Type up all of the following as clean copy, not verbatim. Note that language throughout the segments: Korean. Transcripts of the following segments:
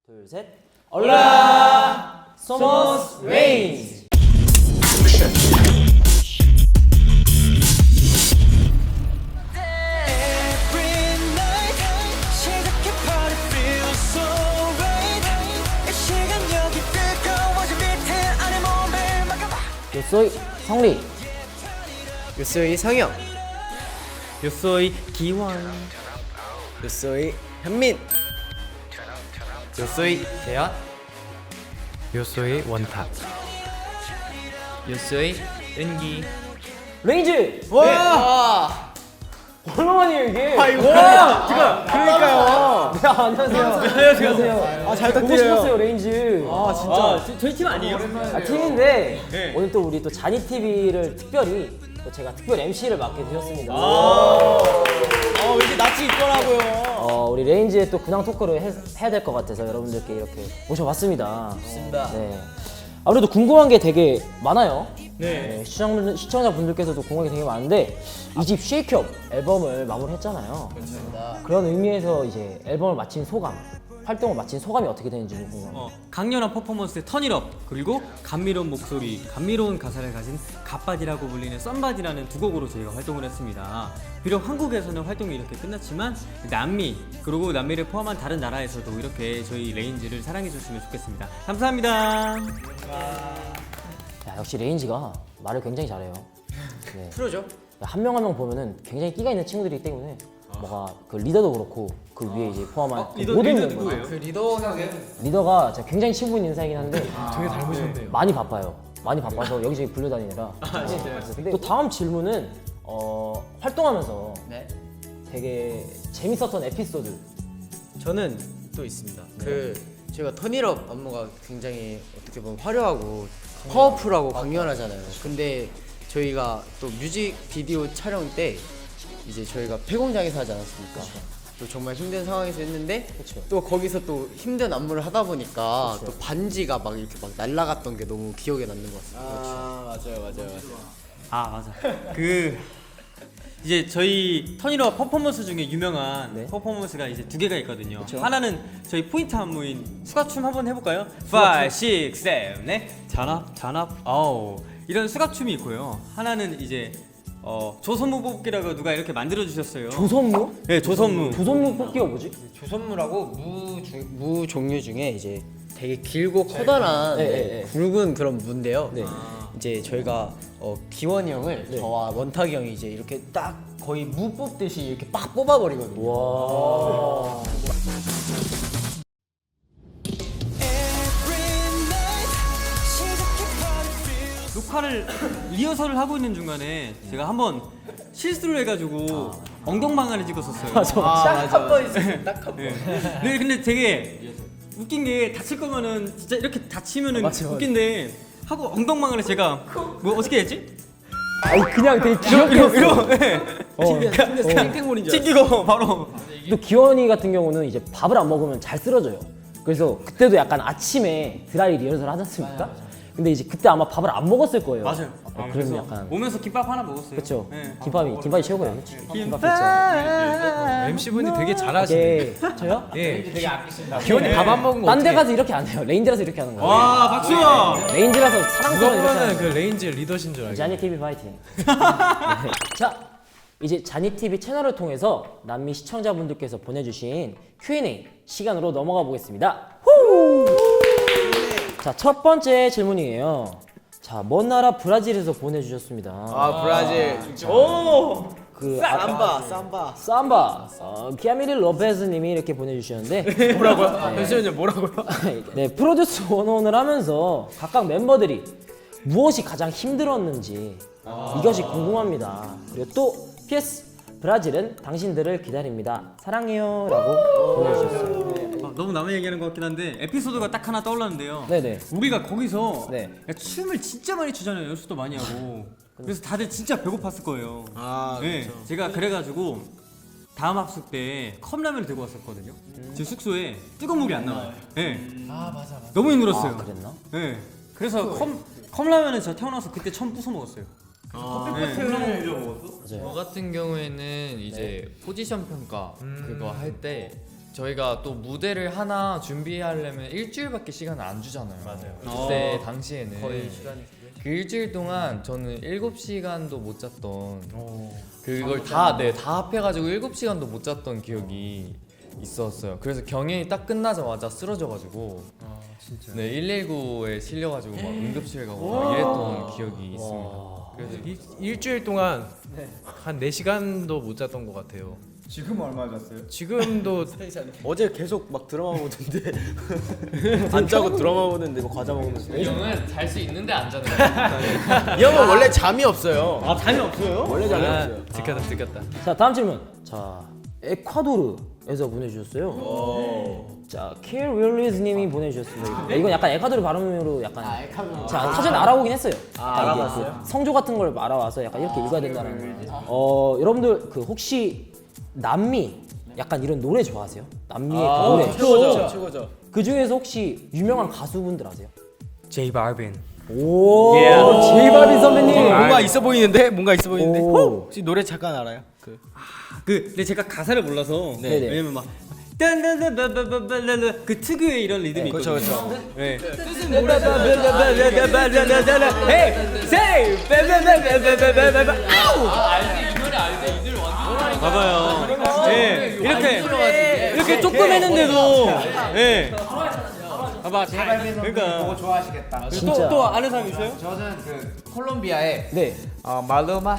둘, 셋. Hola, somos Range. 요소이 성리. 요소이 상영. 요소이 기원. 요소이 현민. 요소이 재현. 요소이 원탁. 요소이 은기. 레인즈. 와. 얼마만이에요 이게? 아이고. 지금 그러니까요. 네, 안녕하세요. 안녕하세요. 아, 잘 보고 부탁드려요. 싶었어요 레인즈. 아, 진짜. 저희 팀 아니에요? 팀인데 네. 오늘 또 우리 또 자니 TV를 특별히 또 제가 특별 MC를 맡게 되었습니다. 왜 이렇게 낯이 있더라고요. 우리 레인지의 또 근황 토크를 해야 될 것 같아서 여러분들께 이렇게 모셔봤습니다. 좋습니다. 네. 아무래도 궁금한 게 되게 많아요. 네. 시청자분들께서도 궁금한 게 되게 많은데 이 집 쉐이크업 앨범을 마무리했잖아요. 그런 의미에서 이제 앨범을 마친 소감, 활동을 마친 소감이 어떻게 되는지 궁금해요. 강렬한 퍼포먼스의 턴잇업, 그리고 감미로운 목소리, 감미로운 가사를 가진 갓바디라고 불리는 썬바디라는 두 곡으로 저희가 활동을 했습니다. 비록 한국에서는 활동이 이렇게 끝났지만 남미, 그리고 남미를 포함한 다른 나라에서도 이렇게 저희 레인지를 사랑해 주셨으면 좋겠습니다. 감사합니다. 야, 역시 레인지가 말을 굉장히 잘해요. 네. 프로죠? 한 명 한 명 보면은 굉장히 끼가 있는 친구들이기 때문에 뭐가 그 리더도 그렇고 그 위에 이제 포함한 그 모든 멤버 그 리더 형은 리더가 제가 굉장히 친구 있는 인사이긴 한데 되게 닮으셨네요. 많이 바빠요. 많이 바빠서 여기저기 불려다니느라. 근데 또 다음 질문은 활동하면서 네. 되게 재밌었던 에피소드. 저는 또 있습니다. 그 제가 턴잇업 안무가 굉장히 어떻게 보면 화려하고 파워풀하고 강렬하잖아요. 근데 저희가 또 뮤직비디오 촬영 때 이제 저희가 폐공장에서 하지 않았습니까? 또 정말 힘든 상황에서 했는데 그쵸. 또 거기서 또 힘든 안무를 하다 보니까 또 반지가 막 이렇게 막 날아갔던 게 너무 기억에 남는 것 같습니다. 아 맞아요. 아 맞아. 그 이제 저희 턴잇업 퍼포먼스 중에 유명한 네. 퍼포먼스가 이제 두 개가 있거든요. 하나는 저희 포인트 안무인 수갑춤 한번 해볼까요? 5, 6, 7, 8 잔압 아우 이런 수갑춤이 있고요. 하나는 이제 조선무 뽑기라고 누가 이렇게 만들어 주셨어요. 조선무? 네, 조선무. 조선무 뽑기가 뭐지? 조선무라고 무 종류 중에 이제 되게 길고 커다란 네. 굵은 그런 무인데요. 네. 이제 저희가 기원이 형을 네. 저와 원탁이 형이 이제 이렇게 딱 거의 무 뽑듯이 이렇게 빡 뽑아버리거든요. 와. 녹화를 리허설을 하고 있는 중간에 제가 한번 실수를 해가지고 엉덩방아를 찍었었어요. 딱한번 있었어요. 딱한 번. 네, 근데 되게 웃긴 게 다칠 거면은 진짜 이렇게 다치면은 맞지. 웃긴데 하고 엉덩방아를 제가 뭐 어떻게 했지? 아니 그냥 되게 귀엽게 했어. 탱탱볼인 줄 알았어요. 튕기고 바로 또 기원이 같은 경우는 이제 밥을 안 먹으면 잘 쓰러져요. 그래서 그때도 약간 아침에 드라이 리허설 하지 않습니까? 근데 이제 그때 아마 밥을 안 먹었을 거예요. 맞아요. 그래서 그래서 약간 오면서 김밥 하나 먹었어요. 그렇죠. 네. 김밥이 최고예요. 그쵸? 김밥 MC분이 되게 좋죠. 잘하시네. 예. 저요? 예. 기원이 밥 안 먹은 거 딴 데 어떻게? 가서 이렇게 안 해요. 레인지라서 이렇게 하는 거예요. 와 박수! 레인지라서 누가 사랑스러운 이렇게 하는 보면은 거예요. 그 레인지 리더신 줄 알고. 자니 TV 파이팅. 네. 자, 이제 자니 TV 채널을 통해서 남미 시청자분들께서 보내주신 Q&A 시간으로 넘어가 보겠습니다. 후! 자, 첫 번째 질문이에요. 자, 먼 나라 브라질에서 보내주셨습니다. 브라질. 그 삼바. 삼바 키아미리 로페즈님이 이렇게 보내주셨는데 뭐라고요? 잠시만요. 뭐라고요? 네, 프로듀스 101을 하면서 각각 멤버들이 무엇이 가장 힘들었는지 이것이 궁금합니다. 그리고 또 PS 브라질은 당신들을 기다립니다. 사랑해요 라고 보내주셨어요. 너무 남의 얘기하는 것 같긴 한데 에피소드가 딱 하나 떠올랐는데요. 네네. 우리가 거기서 네. 춤을 진짜 많이 추잖아요. 연습도 많이 하고. 그래서 다들 진짜 배고팠을 거예요. 네, 제가 그래가지고 다음 합숙 때 컵라면을 들고 왔었거든요. 제 숙소에 뜨거운 물이 안 나와요. 네. 맞아. 너무 힘들었어요. 아, 그랬나? 네. 그래서 컵라면은 제가 태어나서 그때 처음 부숴 먹었어요. 맞아요. 저 같은 경우에는 이제 포지션 평가 그거 할 때 저희가 또 무대를 하나 준비하려면 일주일밖에 시간을 안 주잖아요. 맞아요. 그때 당시에는 거의 시간이 그 일주일 동안 저는 7시간도 못 잤던 그걸 다 합해가지고 7시간도 못 잤던 기억이 있었어요. 그래서 경연이 딱 끝나자마자 쓰러져가지고 네 119에 실려가지고 막 응급실 가고 막 이랬던 기억이 있습니다. 그래서 일주일 동안 한 4시간도 못 잤던 것 같아요. 지금 얼마 잤어요? 지금도 어제 계속 막 드라마 보던데 안 자고 드라마 보는데 뭐 과자 먹으면서 이 형은 잘 수 있는데 안 자는 거예요. 이 형은 원래 잠이 없어요. 아 잠이 없어요? 원래 잠이 없어요. 들켰다. 자 다음 질문. 자 에콰도르에서 보내주셨어요. 자 킬 윌리스님이 보내주셨습니다. 이건 약간 에콰도르 발음으로 약간 자 사전 알아보긴 했어요. 알아봤어요? 성조 같은 걸 알아와서 약간 이렇게 읽어야 된다는 거. 여러분들 그 혹시 남미 약간 이런 노래 좋아하세요? 남미의 그 노래. 최고죠. 그 중에서 혹시 유명한 가수분들 아세요? 제이 발빈. 오, 제이바비 선배님. 뭔가 있어 보이는데? 뭔가 있어 보이는데? 오. 혹시 노래 잠깐 알아요? 근데 제가 가사를 몰라서 네네. 왜냐면 막 딴딴딴딴딴딴딴 그 특유의 이런 리듬이 있거든요. 그렇죠. 네. 봐봐요. 네, 이렇게 조금 했는데도 네. 봐봐. 그러니까 좋아하시겠다. 진짜. 또 아는 사람 있어요? 저는 그 콜롬비아의 네. 말로마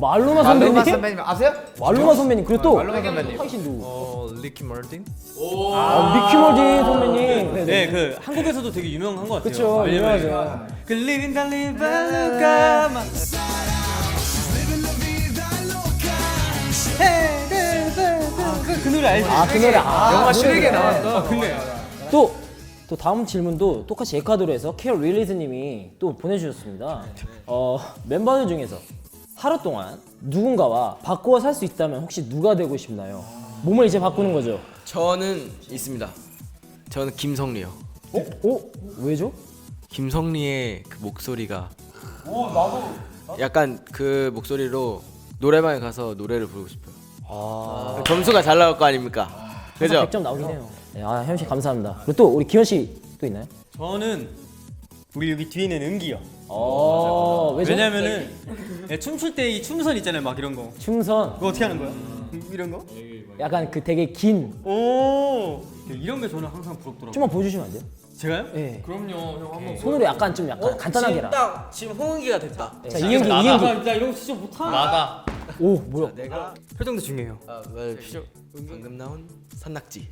말로마 선배님. 선배님 아세요? 말로마 선배님. 그리고 또 말로마 선배님. 당신 누구? 리키 마틴? 미키 멀딘 선배님. 네네. 네, 그 한국에서도 되게 유명한 것 같아요. 그쵸, 왜냐면 유명하죠. 그 Living the Liva Loca 그 노래 알지? 그 노래 영화 슈렉에 나왔다. 나왔던. 또 다음 질문도 똑같이 에콰도르에서 케어 윌리스님이 또 보내주셨습니다. 멤버들 중에서 하루 동안 누군가와 바꾸어 살 수 있다면 혹시 누가 되고 싶나요? 몸을 이제 바꾸는 거죠. 저는 있습니다. 저는 김성리요. 왜죠? 김성리의 그 목소리가 약간 그 목소리로 노래방에 가서 노래를 부르고 싶어요. 점수가 잘 나올 거 아닙니까? 그죠? 100점 나오긴 해요. 네, 현 씨 감사합니다. 그리고 또 우리 기현 씨 또 있나요? 저는 우리 여기 뒤에 있는 은기요. 왜죠? 왜냐면은 네, 춤출 때 이 춤선 있잖아요, 막 이런 거. 춤선 그거 어떻게 하는 거야? 이런 거? 약간 그 되게 긴 오, 이런 게 저는 항상 부럽더라고요. 좀만 보여주시면 안 돼요? 제가요? 네. 그럼요, 형 한번. 손으로 약간 좀 약간 간단하게 해라. 딱 지금 홍은기가 됐다. 자 이은기 나 이은기. 이런 거 진짜 못하. 나가. 오 뭐야? 내가 표정도 중요해요. 필요 방금 나온 산낙지.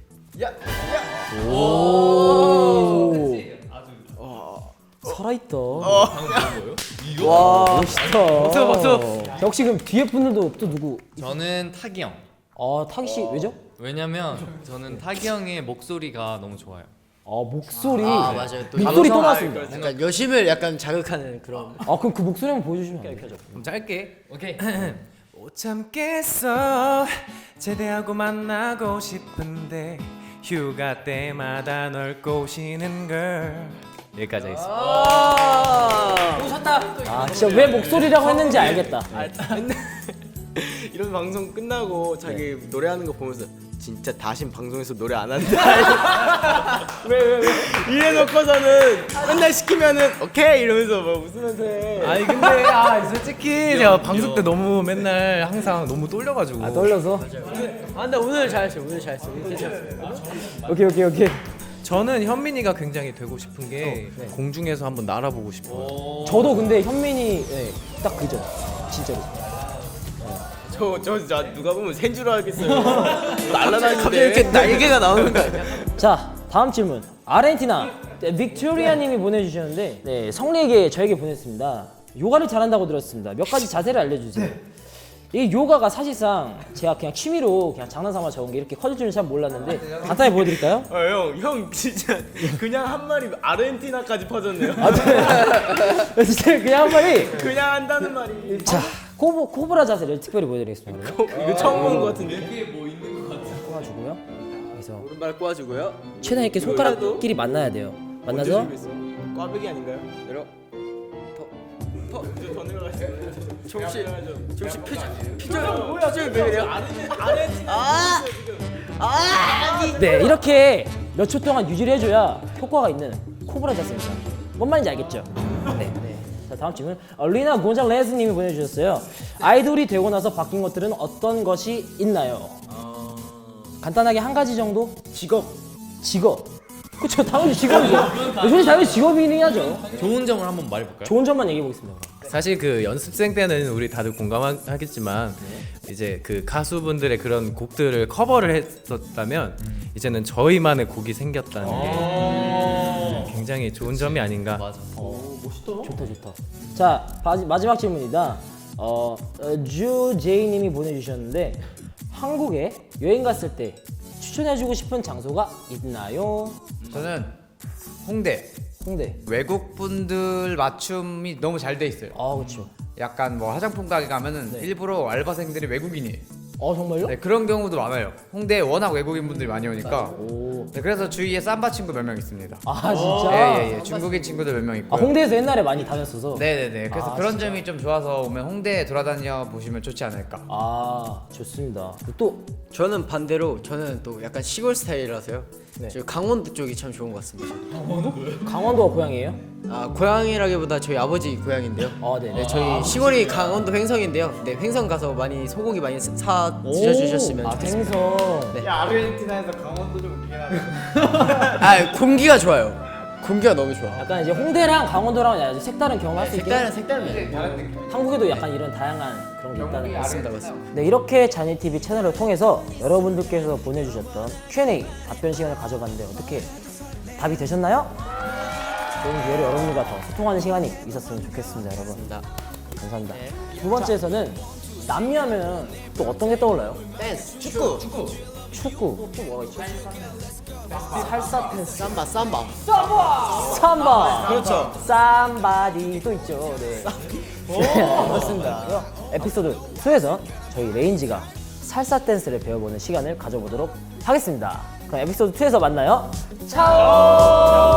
오. 살아있다. 와. 멋있다. 박수. 역시 그럼 뒤에 분들도 또 누구? 저는 타기 형. 타기 씨 왜죠? 왜냐면 저는 타기 형의 목소리가 너무 좋아요. 목소리. 맞아요. 또 목소리 또 감성- 나왔습니다. 약간 여심을 약간 자극하는 그런. 그럼 그 목소리 한번 보여주시면 안 돼요? 좀 짧게. 오케이. 못 참겠어. 제대하고 만나고 싶은데 휴가 때마다 널 꼬시는 걸. 여기까지 하겠습니다. 진짜 왜 목소리라고 했는지 알겠다. 이런 방송 끝나고 자기 노래하는 거 보면서 진짜 다신 방송에서 노래 안 한다. 왜? 이래놓고서는 맨날 시키면은 오케이 이러면서 막 웃으면서 해. 아니 근데 솔직히 제가 방송 때 너무 맨날 항상 너무 떨려가지고. 떨려서. 근데 오늘 잘했어요. 오케이. 저는 현민이가 굉장히 되고 싶은 게 공중에서 한번 날아보고 싶어요. 저도 근데 현민이 딱 그죠. 진짜로. 저 진짜 누가 보면 새인 줄 알겠어요. 날라다니는데 갑자기 이렇게 날개가 나오는 거 아니야? 자 다음 질문. 아르헨티나 빅토리아님이 보내주셨는데 네, 성리에게 저에게 보냈습니다. 요가를 잘한다고 들었습니다. 몇 가지 자세를 알려주세요. 이 요가가 사실상 제가 그냥 취미로 그냥 장난삼아 적은 게 이렇게 커질 줄은 잘 몰랐는데 간단히 보여드릴까요? 형 진짜 그냥 한 말이 아르헨티나까지 퍼졌네요. 진짜 그냥 한 마리. 그냥 한다는 말이. 자 코브라 자세를 특별히 보여드리겠습니다. 이거 처음 보는 것 같은데. 꼬아주고요. 그래서 오른발 꼬아주고요. 최대한 이렇게 손가락끼리 만나야 돼요. 만나서 꽈배기 아닌가요? 내려. 더 내려가세요. 정씨 표정 왜 그래요? 아르헨티나. 네, 이렇게 몇 초 동안 유지를 해줘야 효과가 있는 코브라 자세입니다. 뭔 말인지 알겠죠? 네. 자, 다음 질문. 리나 곤잘레스님이 보내주셨어요. 아이돌이 되고 나서 바뀐 것들은 어떤 것이 있나요? 간단하게 한 가지 정도? 직업. 그쵸, 당연히 직업이죠. 요즘 당연히 직업이긴 하죠. 좋은 점을 한번 말해볼까요? 좋은 점만 얘기해 보겠습니다. 사실 그 연습생 때는 우리 다들 공감하겠지만 이제 그 가수분들의 그런 곡들을 커버를 했었다면 이제는 저희만의 곡이 생겼다는 게 굉장히 좋은 점이 아닌가. 맞아. 좋다. 자, 마지막 질문이다. 주제이님이 보내주셨는데 한국에 여행 갔을 때 추천해주고 싶은 장소가 있나요? 저는 홍대. 외국 분들 맞춤이 너무 잘 돼 있어요. 아, 그렇죠. 약간 뭐 화장품 가게 가면은 일부러 알바생들이 외국인이에요. 정말요? 네, 그런 경우도 많아요. 홍대에 워낙 외국인 분들이 많이 오니까. 오. 네, 그래서 주위에 삼바 친구 몇 명 있습니다. 아, 진짜? 예. 중국인 친구들 몇 명 있고. 홍대에서 옛날에 많이 다녔어서. 네네네. 그래서 아, 그런 진짜? 점이 좀 좋아서 오면 홍대 돌아다녀 보시면 좋지 않을까. 아, 좋습니다. 또 저는 반대로 저는 또 약간 시골 스타일이라서요. 네. 저 강원도 쪽이 참 좋은 것 같습니다. 강원도가 고향이에요? 고향이라기보다 저희 아버지 고향인데요. 네. 네, 저희 시골이 강원도 횡성인데요. 네, 횡성 가서 많이 소고기 많이 사 드셔주셨으면 좋겠습니다. 횡성. 야, 아르헨티나에서 강원도 좀 웃긴 하네. 공기가 좋아요. 공기가 너무 좋아. 약간 이제 홍대랑 강원도랑 아주 색다른 경험을 할 수 있게. 색다른 매력. 한국에도 약간 이런 다양한 그런 게 있다는 거. 맞습니다. 네, 이렇게 자니TV 채널을 통해서 여러분들께서 보내주셨던 Q&A 답변 시간을 가져봤는데 어떻게 답이 되셨나요? 좋은 기회로 여러분들과 더 소통하는 시간이 있었으면 좋겠습니다, 여러분. 감사합니다. 두 번째에서는 남미 하면 또 어떤 게 떠올라요? 댄스, 축구. 축구. 또 뭐가 있죠? 살사 댄스. 삼바. 삼바. 그렇죠. 삼바디 또 있죠. 네. 그렇습니다. 에피소드 2에서 저희 레인지가 살사 댄스를 배워보는 시간을 가져보도록 하겠습니다. 그럼 에피소드 2에서 만나요. 차오.